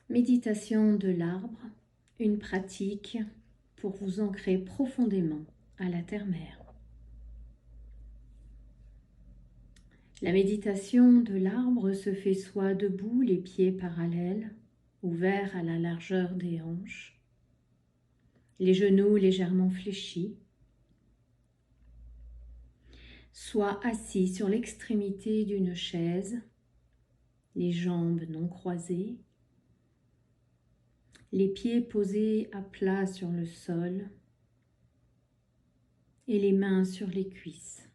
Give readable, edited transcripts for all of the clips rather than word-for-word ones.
Méditation de l'arbre, une pratique pour vous ancrer profondément à la terre-mère. La méditation de l'arbre se fait soit debout, les pieds parallèles, ouverts à la largeur des hanches, les genoux légèrement fléchis, soit assis sur l'extrémité d'une chaise, les jambes non croisées, les pieds posés à plat sur le sol et les mains sur les cuisses.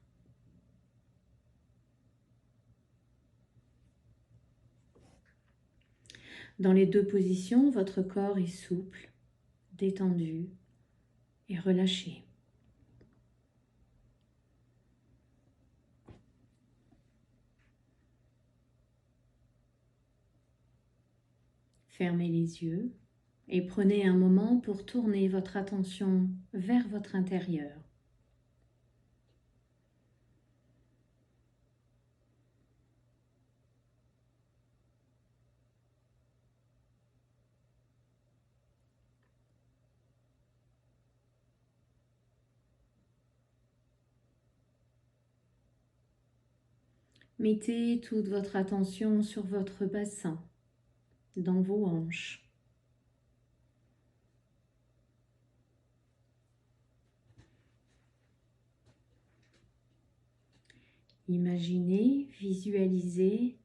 Dans les deux positions, votre corps est souple, détendu et relâché. Fermez les yeux et prenez un moment pour tourner votre attention vers votre intérieur. Mettez toute votre attention sur votre bassin, dans vos hanches. Imaginez, visualisez,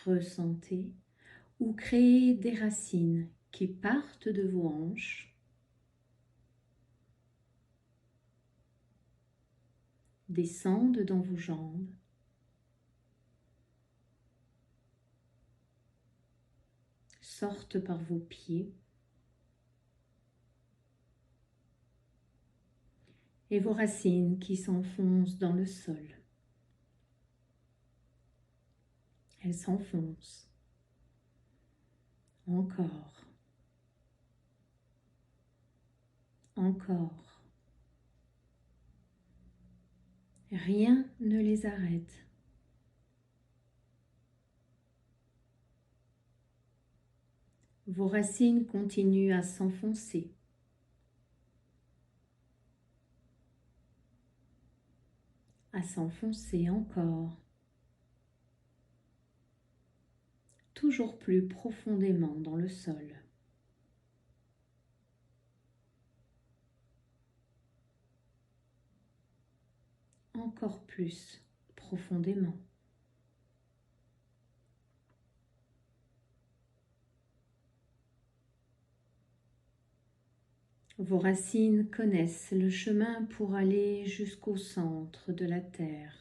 ressentez ou créez des racines qui partent de vos hanches, descendent dans vos jambes, sortent par vos pieds et vos racines qui s'enfoncent dans le sol. Elles s'enfoncent. Encore. Encore. Rien ne les arrête. Vos racines continuent à s'enfoncer. À s'enfoncer encore. Toujours plus profondément dans le sol. Encore plus profondément. Vos racines connaissent le chemin pour aller jusqu'au centre de la terre.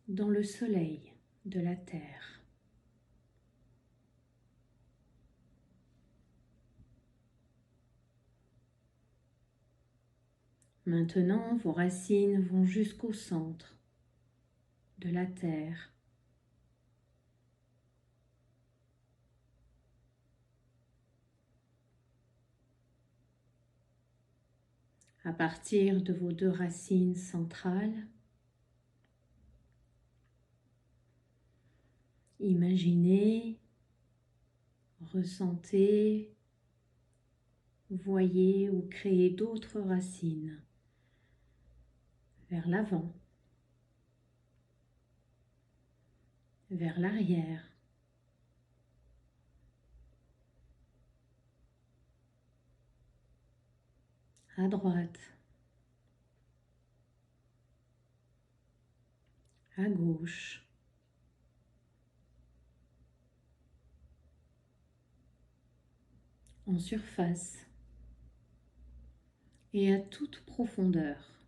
Dans le soleil de la terre. Maintenant, vos racines vont jusqu'au centre de la terre. À partir de vos deux racines centrales, imaginez, ressentez, voyez ou créez d'autres racines vers l'avant, vers l'arrière, à droite, à gauche, en surface et à toute profondeur.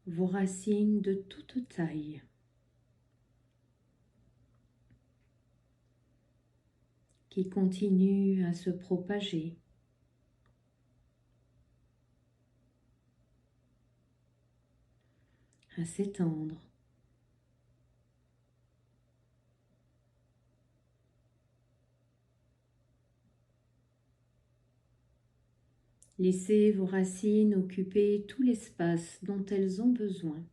Vos racines de toute taille. Qui continuent à se propager. À s'étendre. Laissez vos racines occuper tout l'espace dont elles ont besoin.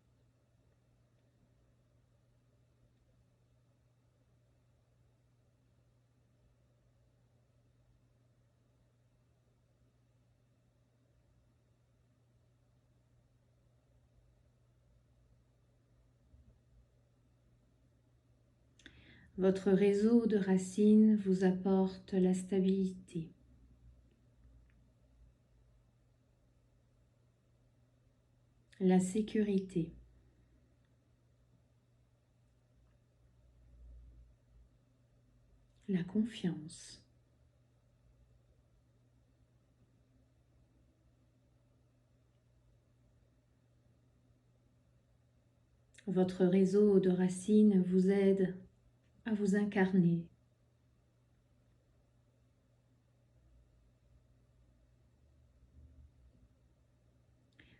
Votre réseau de racines vous apporte la stabilité. La sécurité. La confiance. Votre réseau de racines vous aide à vous incarner,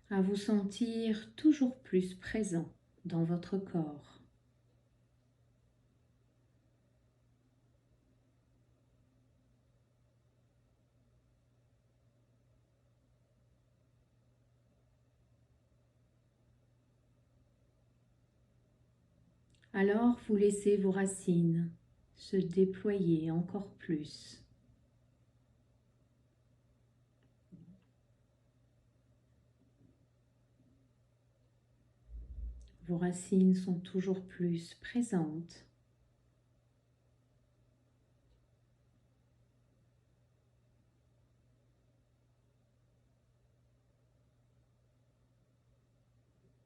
à vous sentir toujours plus présent dans votre corps. Alors vous laissez vos racines se déployer encore plus. Vos racines sont toujours plus présentes.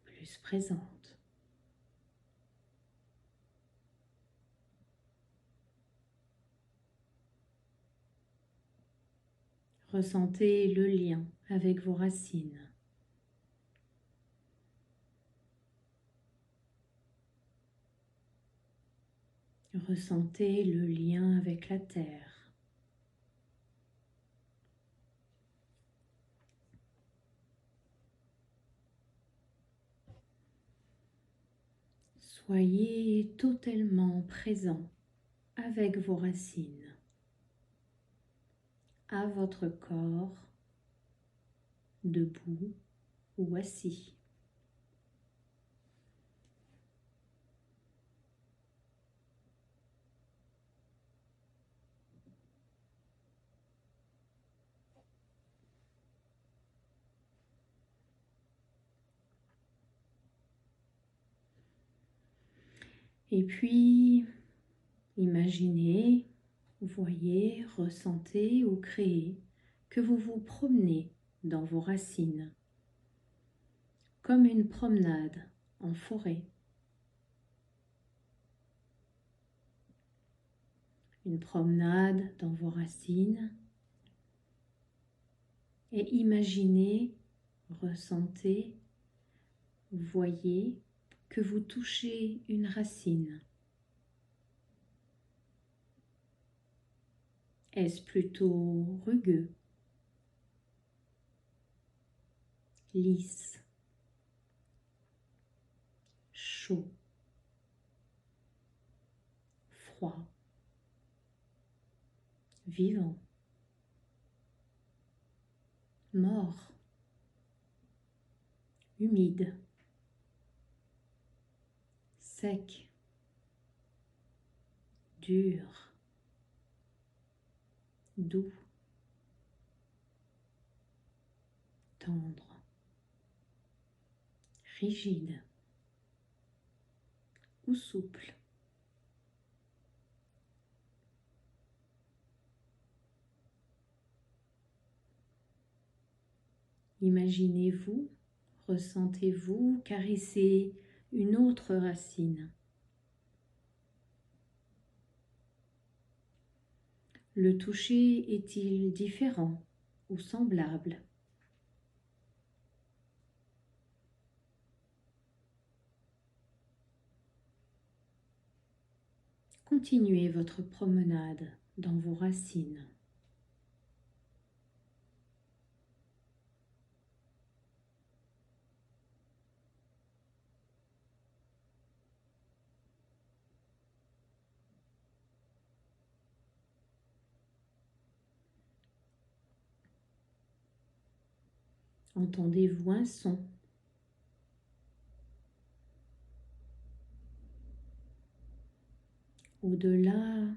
Plus présentes. Ressentez le lien avec vos racines. Ressentez le lien avec la terre. Soyez totalement présent avec vos racines, à votre corps, debout ou assis. Et puis, imaginez, voyez, ressentez ou créez que vous vous promenez dans vos racines, comme une promenade en forêt. Une promenade dans vos racines. Et imaginez, ressentez, voyez que vous touchez une racine. Est-ce plutôt rugueux, lisse, chaud, froid, vivant, mort, humide, sec, dur, doux, tendre, rigide ou souple. Imaginez-vous, ressentez-vous caresser une autre racine. Le toucher est-il différent ou semblable? Continuez votre promenade dans vos racines. Entendez-vous un son? Au-delà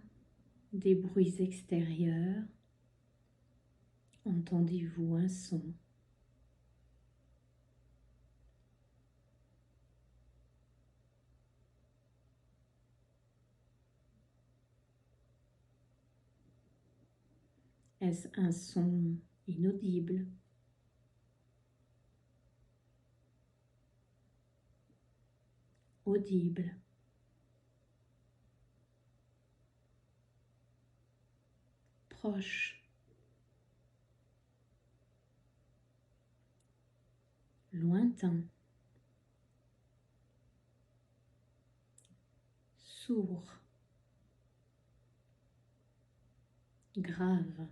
des bruits extérieurs, entendez-vous un son? Est-ce un son inaudible? Audible? Proche? Lointain? Sourd? Grave?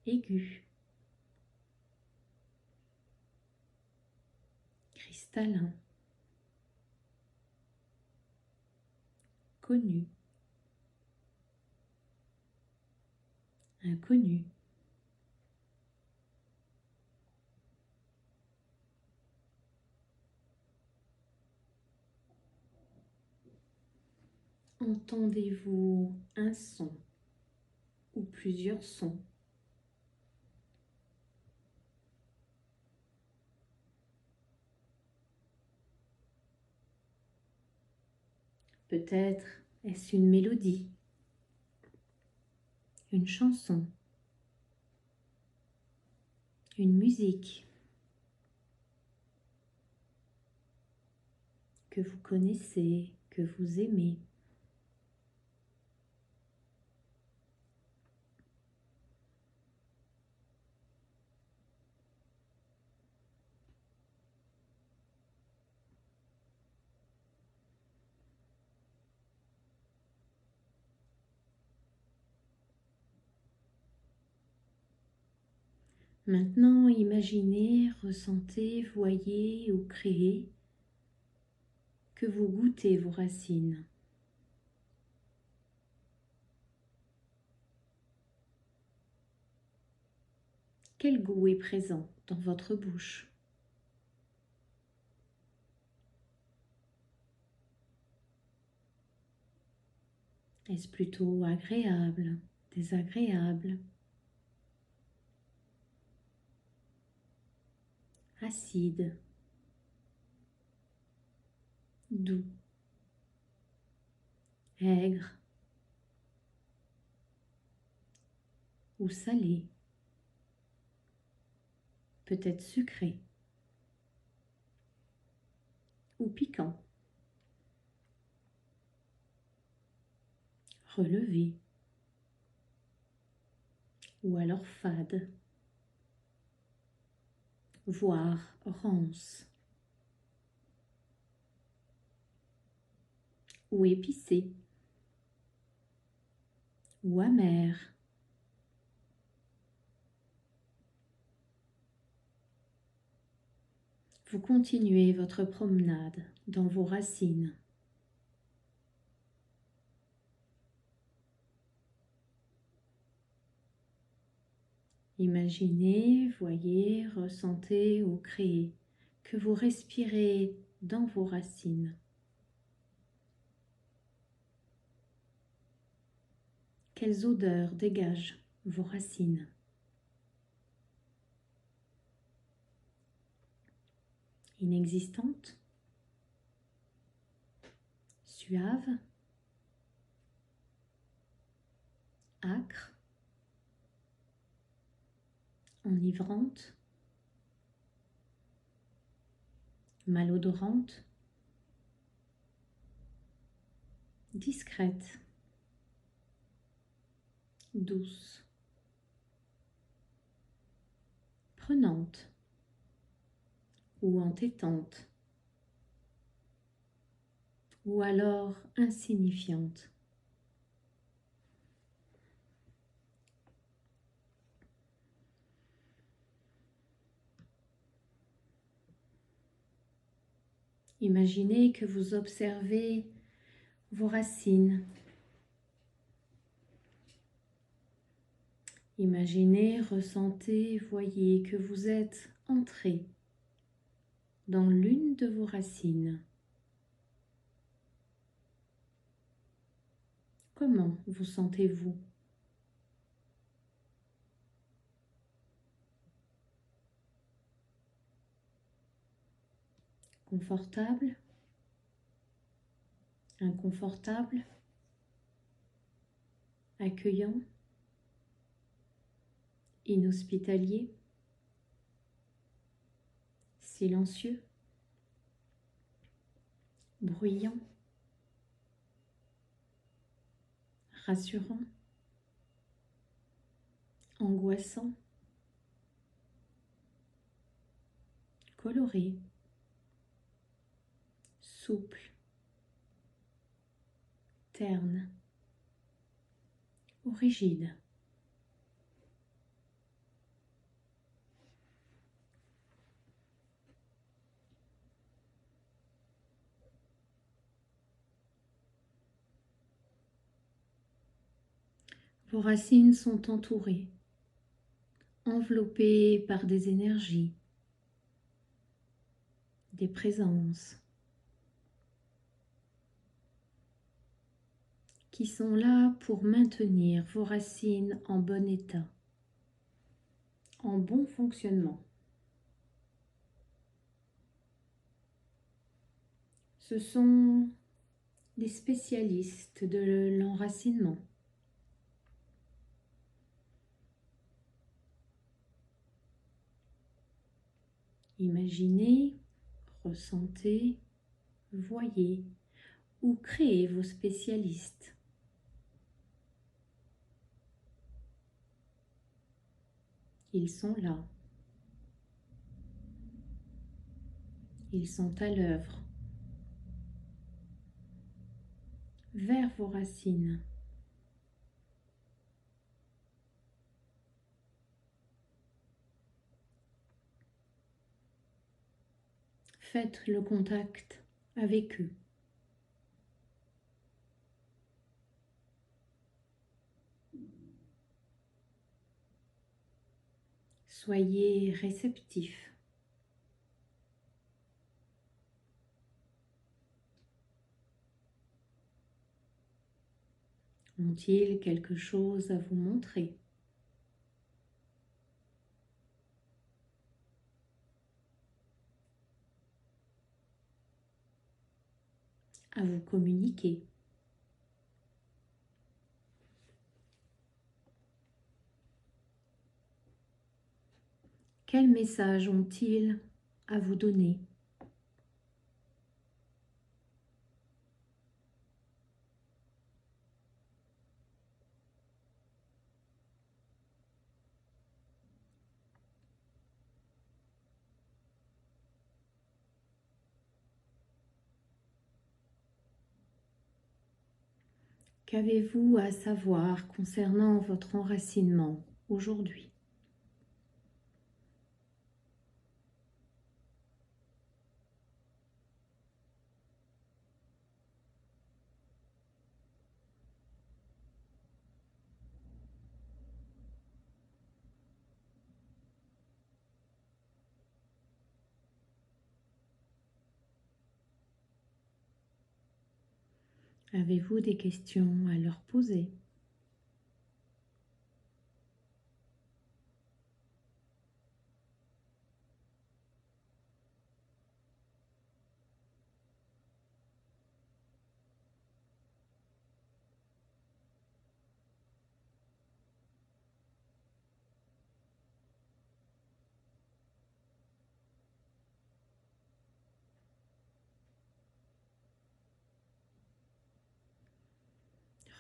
Aigu? Cristallin? Connu? Inconnu? Entendez-vous un son ou plusieurs sons? Peut-être est-ce une mélodie, une chanson, une musique que vous connaissez, que vous aimez. Maintenant, imaginez, ressentez, voyez ou créez que vous goûtez vos racines. Quel goût est présent dans votre bouche? Est-ce plutôt agréable, désagréable, acide, doux, aigre ou salé, peut-être sucré ou piquant, relevé ou alors fade, voire rance ou épicé ou amer. Vous continuez votre promenade dans vos racines. Imaginez, voyez, ressentez ou créez que vous respirez dans vos racines. Quelles odeurs dégagent vos racines? Inexistantes? Suaves? Âcres? Enivrantes? Malodorantes? Discrètes? Douces? Prenantes? Ou entêtantes? Ou alors insignifiantes? Imaginez que vous observez vos racines. Imaginez, ressentez, voyez que vous êtes entré dans l'une de vos racines. Comment vous sentez-vous? Confortable? Inconfortable? Accueillant? Inhospitalier? Silencieux? Bruyant? Rassurant? Angoissant? Coloré? Souple? Terne? Ou rigide? Vos racines sont entourées, enveloppées par des énergies, des présences qui sont là pour maintenir vos racines en bon état, en bon fonctionnement. Ce sont des spécialistes de l'enracinement. Imaginez, ressentez, voyez ou créez vos spécialistes. Ils sont là. Ils sont à l'œuvre. Vers vos racines. Faites le contact avec eux. Soyez réceptifs. Ont-ils quelque chose à vous montrer? À vous communiquer? Quel message ont-ils à vous donner? Qu'avez-vous à savoir concernant votre enracinement aujourd'hui? Avez-vous des questions à leur poser?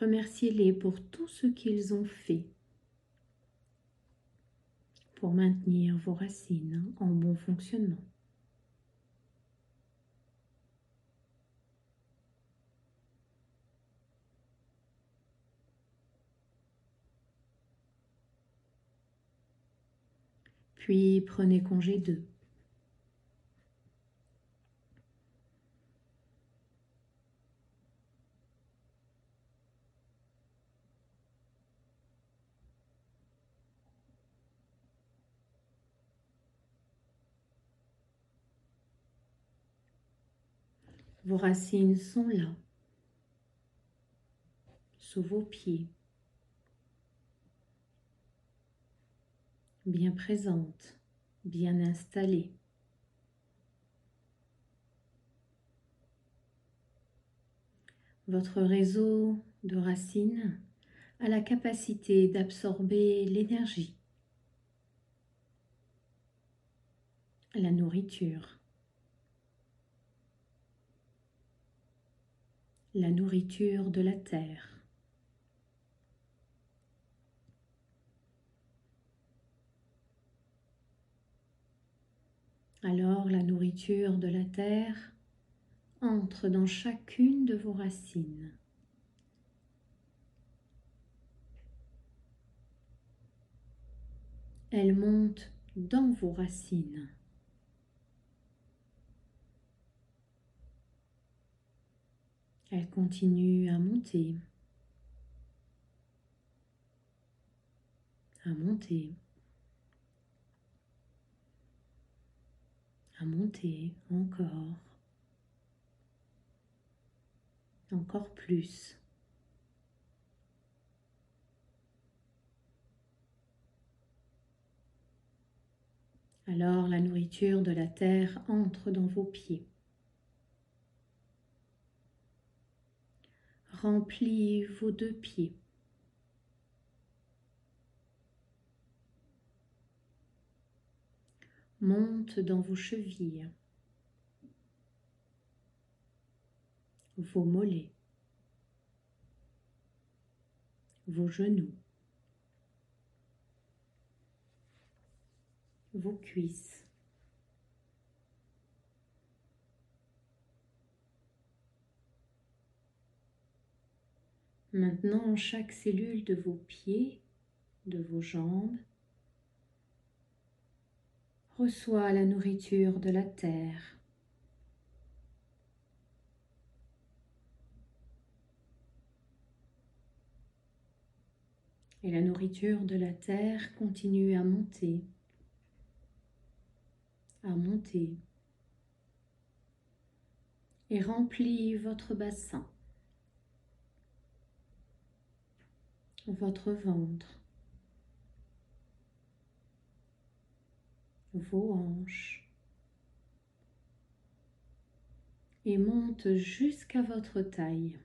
Remerciez-les pour tout ce qu'ils ont fait pour maintenir vos racines en bon fonctionnement. Puis prenez congé d'eux. Vos racines sont là, sous vos pieds, bien présentes, bien installées. Votre réseau de racines a la capacité d'absorber l'énergie, la nourriture de la terre. Alors la nourriture de la terre entre dans chacune de vos racines. Elle monte dans vos racines. Elle continue à monter, à monter, à monter encore plus. Alors la nourriture de la terre entre dans vos pieds, remplit vos deux pieds, monte dans vos chevilles, vos mollets, vos genoux, vos cuisses. Maintenant, chaque cellule de vos pieds, de vos jambes, reçoit la nourriture de la terre. Et la nourriture de la terre continue à monter, et remplit votre bassin, votre ventre, vos hanches, et monte jusqu'à votre taille.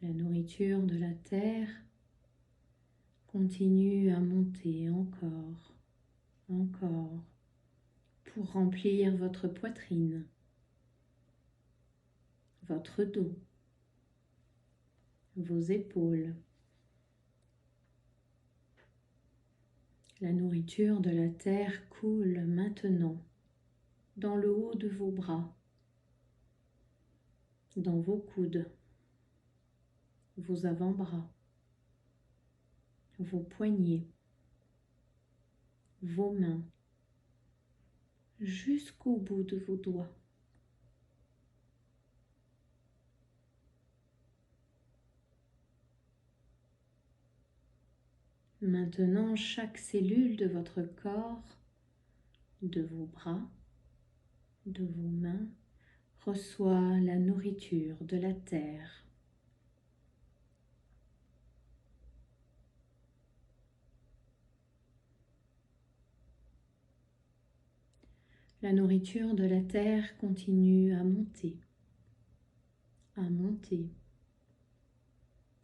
La nourriture de la terre continue à monter encore, pour remplir votre poitrine, votre dos, vos épaules. La nourriture de la terre coule maintenant dans le haut de vos bras, dans vos coudes, vos avant-bras, vos poignets, vos mains, jusqu'au bout de vos doigts. Maintenant, chaque cellule de votre corps, de vos bras, de vos mains, reçoit la nourriture de la terre. La nourriture de la terre continue à monter, à monter.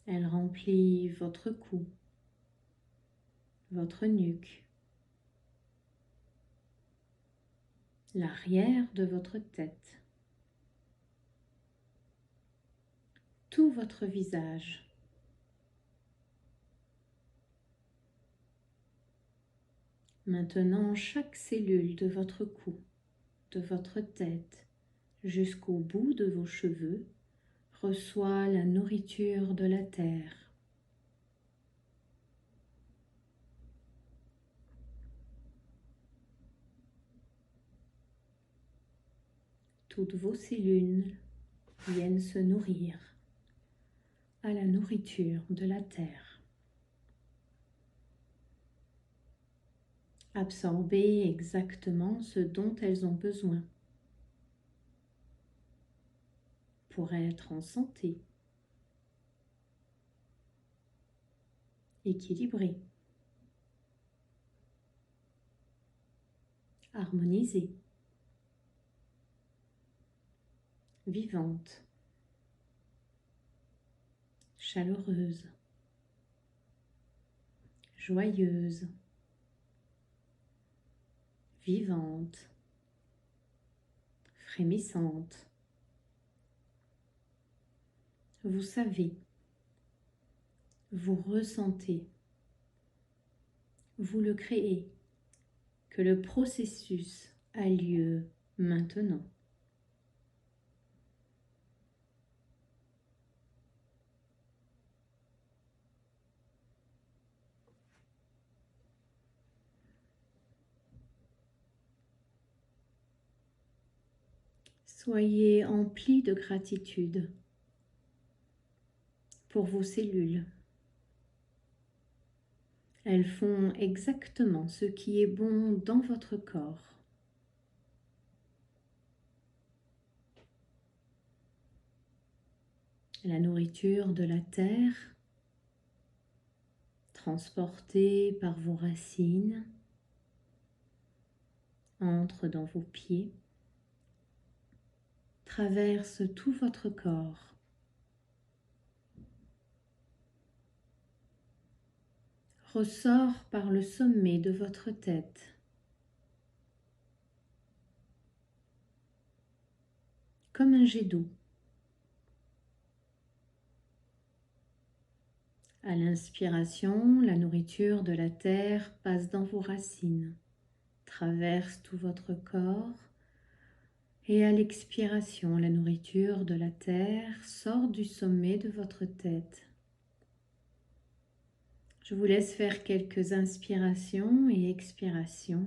Elle remplit votre cou, votre nuque, l'arrière de votre tête, tout votre visage. Maintenant, chaque cellule de votre cou, de votre tête, jusqu'au bout de vos cheveux, reçoit la nourriture de la terre. Toutes vos cellules viennent se nourrir à la nourriture de la terre. absorber exactement ce dont elles ont besoin pour être en santé, équilibrées, harmonisées, vivantes, chaleureuses, joyeuses, vivantes, frémissantes. Vous savez, vous ressentez, vous le créez, que le processus a lieu maintenant. Soyez emplis de gratitude pour vos cellules. Elles font exactement ce qui est bon dans votre corps. La nourriture de la terre, transportée par vos racines, entre dans vos pieds, traverse tout votre corps. Ressort par le sommet de votre tête, comme un jet d'eau. À l'inspiration, la nourriture de la terre passe dans vos racines, traverse tout votre corps, et à l'expiration, la nourriture de la terre sort du sommet de votre tête. Je vous laisse faire quelques inspirations et expirations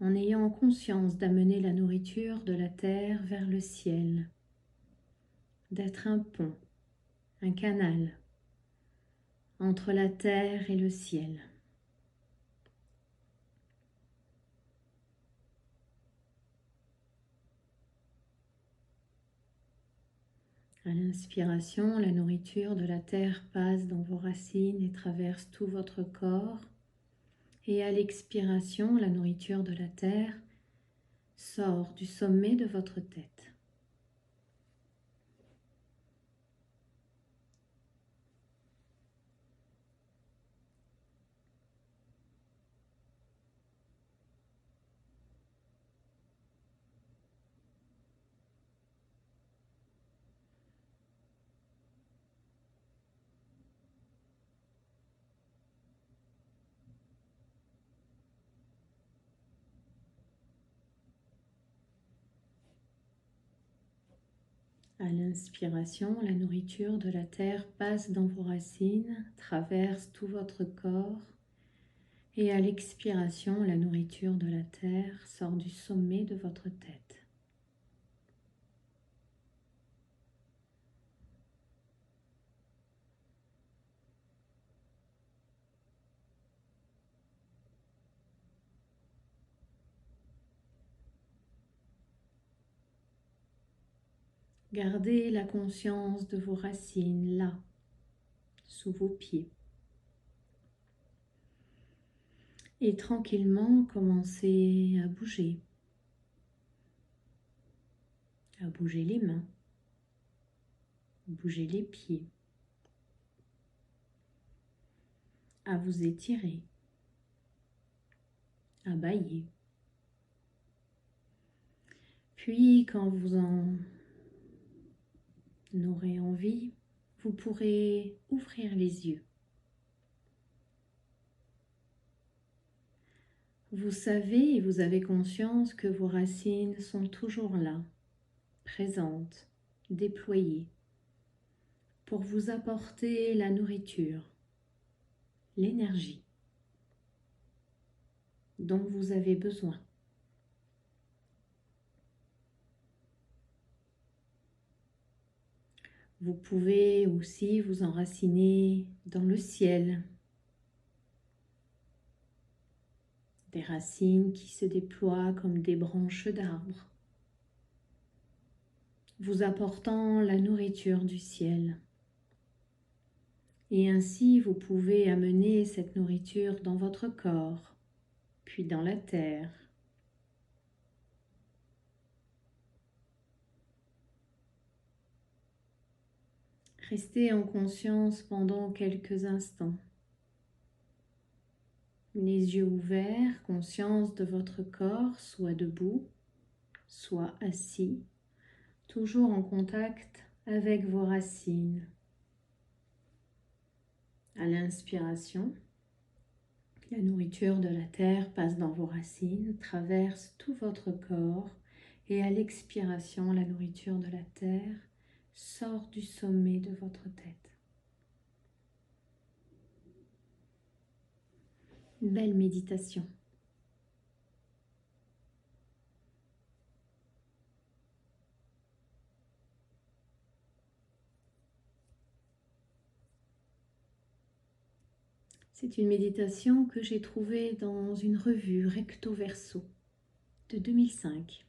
en ayant conscience d'amener la nourriture de la terre vers le ciel, d'être un pont, un canal entre la terre et le ciel. À l'inspiration, la nourriture de la terre passe dans vos racines et traverse tout votre corps. Et à l'expiration, la nourriture de la terre sort du sommet de votre tête. À l'inspiration, la nourriture de la terre passe dans vos racines, traverse tout votre corps. Et à l'expiration, la nourriture de la terre sort du sommet de votre tête. Gardez la conscience de vos racines là, sous vos pieds. Et tranquillement, commencez à bouger les mains, bouger les pieds, à vous étirer, à bâiller. Puis, quand vous en aurez envie, vous pourrez ouvrir les yeux. Vous savez et vous avez conscience que vos racines sont toujours là, présentes, déployées, pour vous apporter la nourriture, l'énergie dont vous avez besoin. Vous pouvez aussi vous enraciner dans le ciel, des racines qui se déploient comme des branches d'arbres, vous apportant la nourriture du ciel. Et ainsi, vous pouvez amener cette nourriture dans votre corps, puis dans la terre. Restez en conscience pendant quelques instants. Les yeux ouverts, conscience de votre corps, soit debout, soit assis, toujours en contact avec vos racines. À l'inspiration, la nourriture de la terre passe dans vos racines, traverse tout votre corps et à l'expiration, la nourriture de la terre sort du sommet de votre tête. Une belle méditation. C'est une méditation que j'ai trouvée dans une revue Recto Verso de 2005.